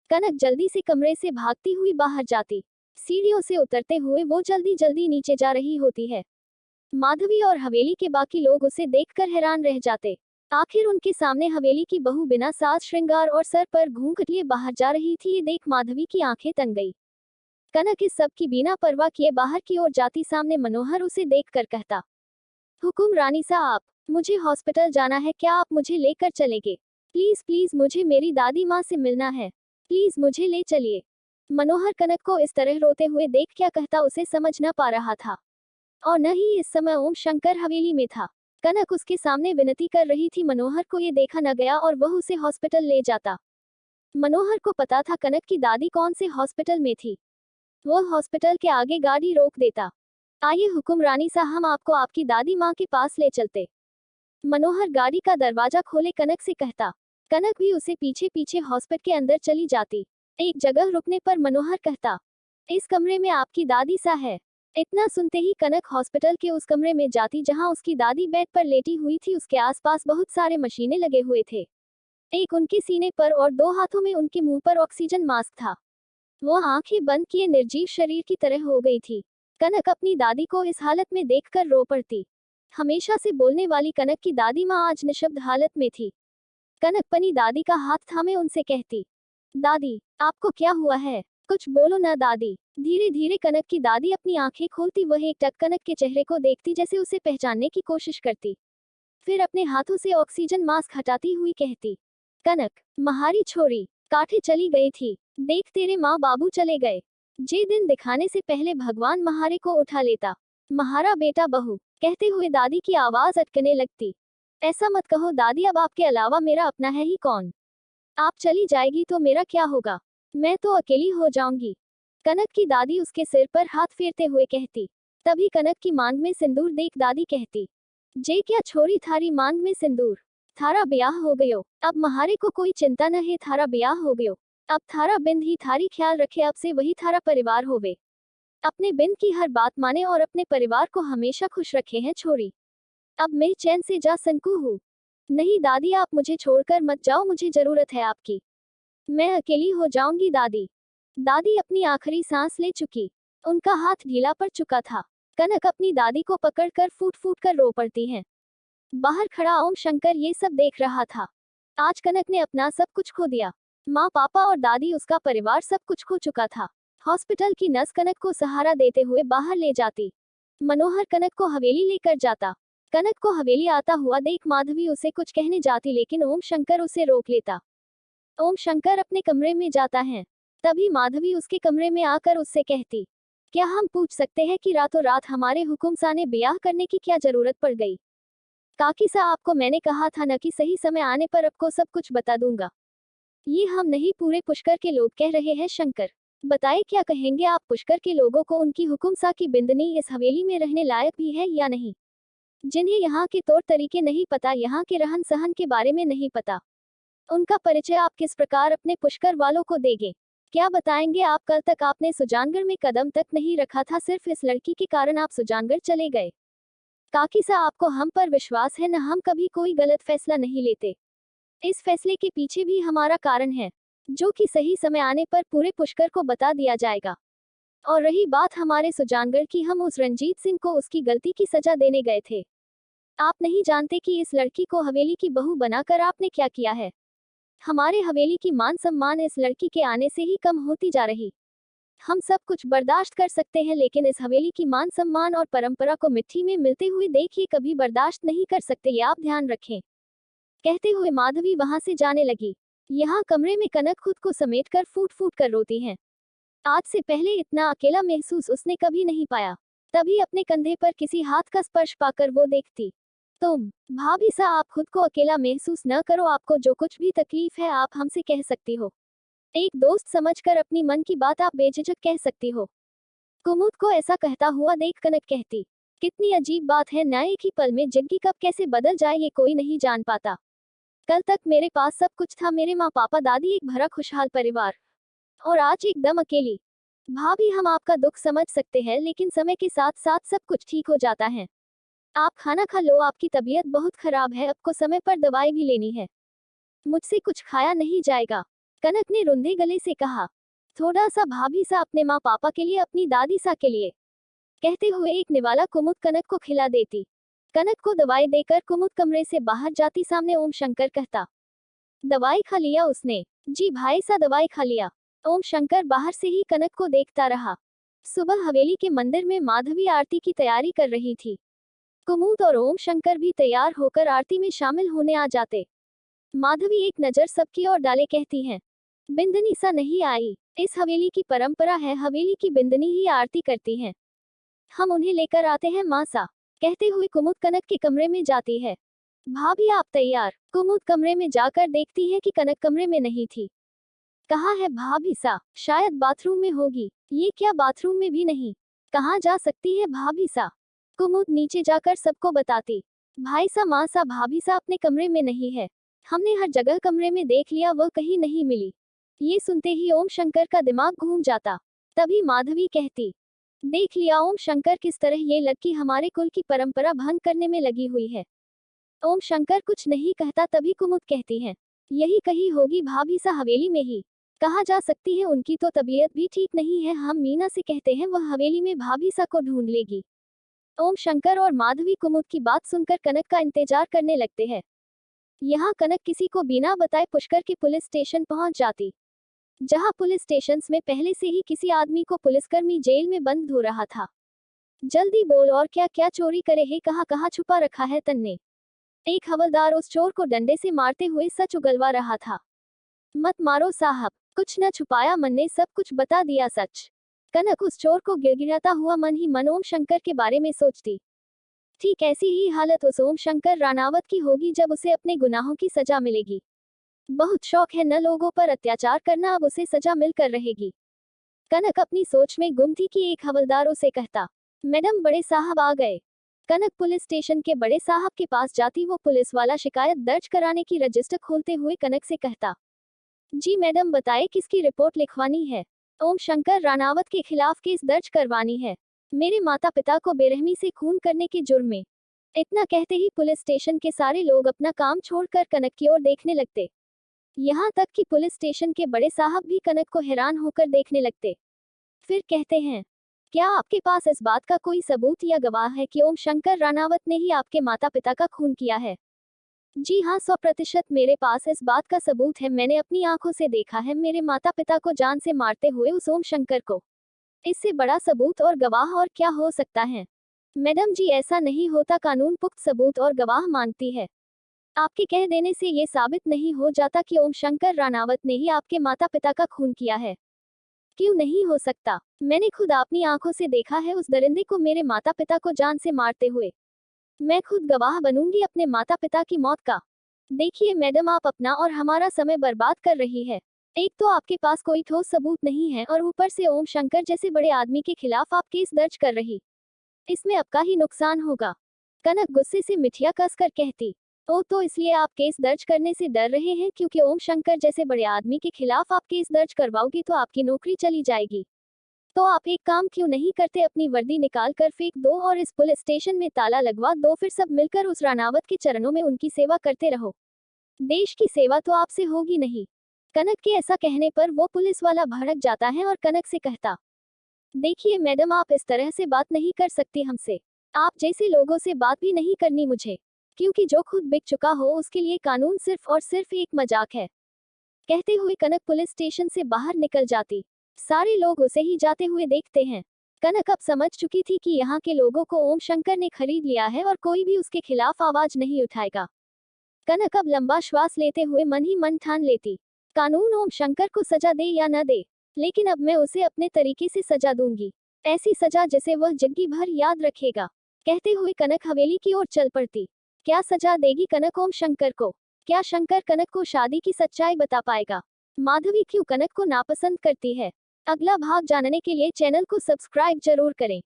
कनक जल्दी से कमरे से भागती हुई बाहर जाती। सीढ़ियों से उतरते हुए वो जल्दी जल्दी नीचे जा रही होती है। माधवी और हवेली के बाकी लोग उसे देखकर हैरान रह जाते। आखिर उनके सामने हवेली की बहू बिना साज श्रृंगार और सर पर घूंघट लिए बाहर जा रही थी। ये देख माधवी की आंखें तन गई। कनक इस सब की बिना परवाह किए बाहर की ओर जाती। सामने मनोहर उसे देखकर कहता, हुकुम रानी साहब, मुझे हॉस्पिटल जाना है, क्या आप मुझे लेकर चलेंगे? प्लीज प्लीज, मुझे मेरी दादी माँ से मिलना है, प्लीज मुझे ले चलिए। मनोहर कनक को इस तरह रोते हुए देख क्या कहता उसे समझ न पा रहा था। और न ही इस समय ओम शंकर हवेली में था। कनक उसके सामने विनती कर रही थी। मनोहर को ये देखा न गया और वह उसे हॉस्पिटल ले जाता। मनोहर को पता था कनक की दादी कौन से हॉस्पिटल में थी। वह हॉस्पिटल के आगे गाड़ी रोक देता। आइए हुकुम रानी साहब, हम आपको आपकी दादी माँ के पास ले चलते। मनोहर गाड़ी का दरवाजा खोले कनक से कहता। कनक भी उसे पीछे पीछे हॉस्पिटल के अंदर चली जाती। एक जगह रुकने पर मनोहर कहता, इस कमरे में आपकी दादी सा है। इतना सुनते ही कनक हॉस्पिटल के उस कमरे में जाती जहां उसकी दादी बेड पर लेटी हुई थी। उसके आसपास बहुत सारे मशीनें लगे हुए थे। एक उनके सीने पर और दो हाथों में उनके मुंह पर ऑक्सीजन मास्क था। वो आंखें बंद किए निर्जीव शरीर की तरह हो गई थी। कनक अपनी दादी को इस हालत में देखकर रो पड़ती। हमेशा से बोलने वाली कनक की दादी माँ आज निशब्द हालत में थी। कनक अपनी दादी का हाथ थामे उनसे कहती, दादी आपको क्या हुआ है? कुछ बोलो ना दादी। धीरे धीरे कनक की दादी अपनी आंखें खोलती। वह एक टक कनक के चेहरे को देखती, जैसे उसे पहचानने की कोशिश करती। फिर अपने हाथों से ऑक्सीजन मास्क हटाती हुई कहती, कनक महारी छोरी काठे चली गई थी। देख तेरे माँ बाबू चले गए। जे दिन दिखाने से पहले भगवान महारे को उठा लेता। महारा बेटा बहू कहते हुए दादी की आवाज अटकने लगती। ऐसा मत कहो दादी, अब आपके अलावा मेरा अपना है ही कौन? आप चली जाएगी तो मेरा क्या होगा? मैं तो अकेली हो जाऊंगी। कनक की दादी उसके सिर पर हाथ फेरते हुए कहती। तभी कनक की मांग में सिंदूर देख दादी कहती, जे क्या छोरी थारी मांग में सिंदूर? थारा ब्याह हो गयो, अब महारे को कोई चिंता न है। थारा ब्याह हो गयो, अब थारा बिंद ही थारी ख्याल रखे। अब से वही थारा परिवार होवे। अपने बिंद की हर बात माने और अपने परिवार को हमेशा खुश रखे हैं छोरी। अब मैं चैन से जा सकूं हूँ। नहीं दादी, आप मुझे छोड़कर मत जाओ, मुझे जरूरत है आपकी। मैं अकेली हो जाऊंगी दादी। दादी अपनी आखिरी सांस ले चुकी। उनका हाथ ढीला पड़ चुका था। कनक अपनी दादी को पकड़कर फूट फूट कर रो पड़ती है। बाहर खड़ा ओम शंकर ये सब देख रहा था। आज कनक ने अपना सब कुछ खो दिया। माँ पापा और दादी, उसका परिवार, सब कुछ खो चुका था। हॉस्पिटल की नर्स कनक को सहारा देते हुए बाहर ले जाती। मनोहर कनक को हवेली लेकर जाता। कनक को हवेली आता हुआ देख माधवी उसे कुछ कहने जाती, लेकिन ओम शंकर उसे रोक लेता। ओम शंकर अपने कमरे में जाता है। तभी माधवी उसके कमरे में आकर उससे कहती, क्या हम पूछ सकते हैं कि रातों रात हमारे हुकुम सा ने ब्याह करने की क्या जरूरत पड़ गई? काकी सा, आपको मैंने कहा था न कि सही समय आने पर आपको सब कुछ बता दूंगा। ये हम नहीं, पूरे पुष्कर के लोग कह रहे हैं। शंकर बताए क्या कहेंगे आप पुष्कर के लोगों को? उनकी हुकुम सा की बिंदनी इस हवेली में रहने लायक भी है या नहीं? जिन्हें यहाँ के तौर तरीके नहीं पता, यहाँ के रहन सहन के बारे में नहीं पता, उनका परिचय आप किस प्रकार अपने पुष्कर वालों को देंगे? क्या बताएंगे आप? कल तक आपने सुजानगढ़ में कदम तक नहीं रखा था। सिर्फ इस लड़की के कारण आप सुजानगढ़ चले गए। काकी सा, आपको हम पर विश्वास है न? हम कभी कोई गलत फैसला नहीं लेते। इस फैसले के पीछे भी हमारा कारण है, जो कि सही समय आने पर पूरे पुष्कर को बता दिया जाएगा। और रही बात हमारे सुजानगढ़ की, हम उस रंजीत सिंह को उसकी गलती की सजा देने गए थे। आप नहीं जानते कि इस लड़की को हवेली की बहू बनाकर आपने क्या किया है। हमारे हवेली की मान सम्मान इस लड़की के आने से ही कम होती जा रही। हम सब कुछ बर्दाश्त कर सकते हैं, लेकिन इस हवेली की मान सम्मान और परंपरा को मिट्टी में मिलते हुए देखिए कभी बर्दाश्त नहीं कर सकते, ये आप ध्यान रखें। कहते हुए माधवी वहां से जाने लगी। यहाँ कमरे में कनक खुद को समेटकर फूट फूट कर रोती है। आज से पहले इतना अकेला महसूस उसने कभी नहीं पाया। तभी अपने कंधे पर किसी हाथ का स्पर्श पाकर वो देखती, तुम भाभी सा, आप खुद को अकेला महसूस न करो। आपको जो कुछ भी तकलीफ है आप हमसे कह सकती हो। एक दोस्त समझकर अपनी मन की बात आप बेझिझक कह सकती हो। कुमुद को ऐसा कहता हुआ देख कनक कहती, कितनी अजीब बात है ना, एक ही पल में जिंदगी कब कैसे बदल जाए ये कोई नहीं जान पाता। कल तक मेरे पास सब कुछ था, मेरे माँ पापा दादी, एक भरा खुशहाल परिवार, और आज एकदम अकेली। भाभी, हम आपका दुख समझ सकते हैं, लेकिन समय के साथ साथ सब कुछ ठीक हो जाता है। आप खाना खा लो, आपकी तबीयत बहुत खराब है, आपको समय पर दवाई भी लेनी है। मुझसे कुछ खाया नहीं जाएगा। कनक ने रुंधे गले से कहा। थोड़ा सा भाभी सा अपने माँ पापा के लिए, अपनी दादी सा के लिए। कहते हुए एक निवाला कुमुद कनक को खिला देती। कनक को दवाई देकर कुमुद कमरे से बाहर जाती सामने ओम शंकर कहता। दवाई खा लिया उसने? जी भाई सा दवाई खा लिया। ओम शंकर बाहर से ही कनक को देखता रहा। सुबह हवेली के मंदिर में माधवी आरती की तैयारी कर रही थी। कुमुद और ओम शंकर भी तैयार होकर आरती में शामिल होने आ जाते। माधवी एक नजर सबकी ओर डाले कहती हैं, बिंदनी सा नहीं आई। इस हवेली की परंपरा है, हवेली की बिंदनी ही आरती करती हैं। हम उन्हें लेकर आते हैं माँ सा। कहते हुए कुमुद कनक के कमरे में जाती है। भाभी आप तैयार? कुमुद कमरे में जाकर देखती है कि कनक कमरे में नहीं थी। कहाँ है भाभी सा? शायद बाथरूम में होगी। ये क्या, बाथरूम में भी नहीं? कहाँ जा सकती है भाभी सा? कुमुद नीचे जाकर सबको बताती। भाई सा, माँ सा, भाभी सा अपने कमरे में नहीं है। हमने हर जगह कमरे में देख लिया, वह कहीं नहीं मिली। ये सुनते ही ओम शंकर का दिमाग घूम जाता। तभी माधवी कहती, देख लिया ओम शंकर, किस तरह ये लड़की हमारे कुल की परंपरा भंग करने में लगी हुई है। ओम शंकर कुछ नहीं कहता। तभी कुमुद कहती है, यही कही होगी भाभी सा, हवेली में ही। कहा जा सकती है, उनकी तो तबीयत भी ठीक नहीं है। हम मीना से कहते हैं, वह हवेली में भाभी सा को ढूंढ लेगी। ओम शंकर और माधवी कुमुद की बात सुनकर कनक का इंतजार करने लगते हैं। यहाँ कनक किसी को बिना बताए पुष्कर के पुलिस स्टेशन पहुंच जाती, जहां पुलिस स्टेशन में पहले से ही किसी आदमी को पुलिसकर्मी जेल में बंद हो रहा था। जल्दी बोल, और क्या क्या चोरी करे है, कहाँ कहाँ छुपा रखा है तन्ने? एक हवलदार उस चोर को डंडे से मारते हुए सच उगलवा रहा था। मत मारो साहब, कुछ न छुपाया मन ने, सब कुछ बता दिया सच। कनक उस चोर को गिड़गिड़ाता हुआ मन ही मन ओम शंकर के बारे में सोचती। ठीक ऐसी ही हालत उस ओम शंकर रानावत की होगी जब उसे अपने गुनाहों की सजा मिलेगी। बहुत शौक है न लोगों पर अत्याचार करना, अब उसे सजा मिलकर रहेगी। कनक अपनी सोच में गुम थी कि एक हवलदार उसे कहता, मैडम बड़े साहब आ गए। कनक पुलिस स्टेशन के बड़े साहब के पास जाती। वो पुलिस वाला शिकायत दर्ज कराने की रजिस्टर खोलते हुए कनक से कहता, जी मैडम बताए, किसकी रिपोर्ट लिखवानी है? ओम शंकर रानावत के खिलाफ केस दर्ज करवानी है, मेरे माता पिता को बेरहमी से खून करने के जुर्म में। इतना कहते ही पुलिस स्टेशन के सारे लोग अपना काम छोड़कर कनक की ओर देखने लगते। यहाँ तक कि पुलिस स्टेशन के बड़े साहब भी कनक को हैरान होकर देखने लगते। फिर कहते हैं, क्या आपके पास इस बात का कोई सबूत या गवाह है कि ओम शंकर रानावत ने ही आपके माता पिता का खून किया है? जी हाँ, 100% मेरे पास इस बात का सबूत है। मैंने अपनी आंखों से देखा है मेरे माता पिता को जान से मारते हुए उस ओम शंकर को। इससे बड़ा सबूत और गवाह और क्या हो सकता है? मैडम जी ऐसा नहीं होता, कानून पुख्त सबूत और गवाह मांगती है। आपके कह देने से ये साबित नहीं हो जाता कि ओम शंकर रानावत ने ही आपके माता पिता का खून किया है। क्यों नहीं हो सकता? मैंने खुद अपनी आंखों से देखा है उस दरिंदे को मेरे माता पिता को जान से मारते हुए। मैं खुद गवाह बनूंगी अपने माता पिता की मौत का। देखिए मैडम, आप अपना और हमारा समय बर्बाद कर रही है। एक तो आपके पास कोई ठोस सबूत नहीं है और ऊपर से ओम शंकर जैसे बड़े आदमी के खिलाफ आप केस दर्ज कर रही। इसमें आपका ही नुकसान होगा। कनक गुस्से से मिठिया कसकर कहती, तो इसलिए आप केस दर्ज करने से डर रहे हैं क्योंकि ओम शंकर जैसे बड़े आदमी के खिलाफ आप केस दर्ज करवाओगी तो आपकी नौकरी चली जाएगी। तो आप एक काम क्यों नहीं करते, अपनी वर्दी निकाल कर फेंक दो और इस पुलिस स्टेशन में ताला लगवा दो, फिर सब मिलकर उस रानावत के चरणों में उनकी सेवा करते रहो। देश की सेवा तो आपसे होगी नहीं। कनक के ऐसा कहने पर वो पुलिस वाला भड़क जाता है और कनक से कहता, देखिए मैडम, आप इस तरह से बात नहीं कर सकती हमसे। आप जैसे लोगों से बात भी नहीं करनी मुझे, क्योंकि जो खुद बिक चुका हो उसके लिए कानून सिर्फ और सिर्फ एक मजाक है। कहते हुए कनक पुलिस स्टेशन से बाहर निकल जाती। सारे लोग उसे ही जाते हुए देखते हैं। कनक अब समझ चुकी थी कि यहाँ के लोगों को ओम शंकर ने खरीद लिया है और कोई भी उसके खिलाफ आवाज नहीं उठाएगा। कनक अब लंबा श्वास लेते हुए मन ही मन ठान लेती, कानून ओम शंकर को सजा दे या न दे, लेकिन अब मैं उसे अपने तरीके से सजा दूंगी, ऐसी सजा जिसे वह जिंदगी भर याद रखेगा। कहते हुए कनक हवेली की ओर चल पड़ती। क्या सजा देगी कनक ओम शंकर को? क्या शंकर कनक को शादी की सच्चाई बता पाएगा? माधवी क्यों कनक को नापसंद करती है? अगला भाग जानने के लिए चैनल को सब्सक्राइब जरूर करें।